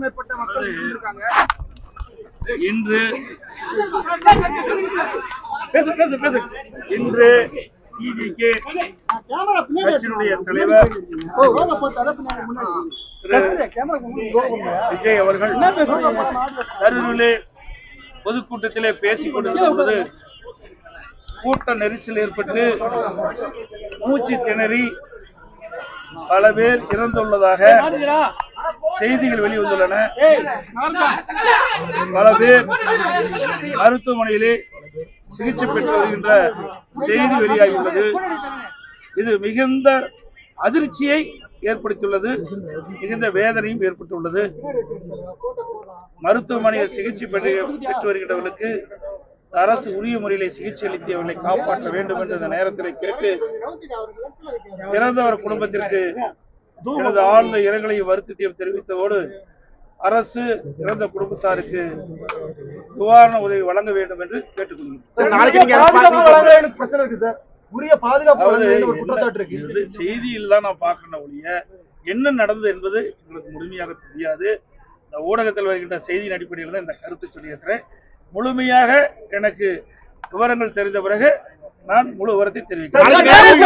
மேற்பட்ட மக்கள் இருக்காங்க. இன்று கட்சியினுடைய தலைவர் விஜய் அவர்கள் கரூரிலே பொதுக்கூட்டத்திலே பேசிக் கொண்டிருந்த பொழுது கூட்ட நெரிசல் ஏற்பட்டு மூச்சு திணறி பல பேர் இறந்துள்ளதாக செய்திகள் வெளிவந்துள்ளன. பல பேர் மருத்துவமனையிலே சிகிச்சை பெற்று வருகின்ற செய்தி வெளியாகியுள்ளது. இது மிகுந்த அதிர்ச்சியை ஏற்படுத்தியுள்ளது, மிகுந்த வேதனையும் ஏற்பட்டுள்ளது. மருத்துவமனையில் சிகிச்சை பெற்று வருகின்றவர்களுக்கு அரசு உரிய முறையிலே சிகிச்சை அளித்து அவர்களை காப்பாற்ற வேண்டும் என்று இந்த நேரத்தில் கேட்டு இறந்தவர் குடும்பத்திற்கு எனது ஆழ்ந்த இரங்கலையும் வருத்தத்தையும் தெரிவித்ததோடு அரசு இறந்த குடும்பத்தாருக்கு நிவாரண உதவி வழங்க வேண்டும் என்று கேட்டுக்கொள்கிறேன். செய்தியில் தான் நான் பார்க்கணும் ஒழிய என்ன நடந்தது என்பது எங்களுக்கு முழுமையாக தெரியாது. இந்த ஊடகத்தில் வருகின்ற செய்தியின் அடிப்படையில் தான் இந்த கருத்தை சொல்லியிருக்கிறேன். முழுமையாக எனக்கு விவரங்கள் தெரிந்த பிறகு நான் முழு விவரத்தை தெரிவிக்கிறேன்.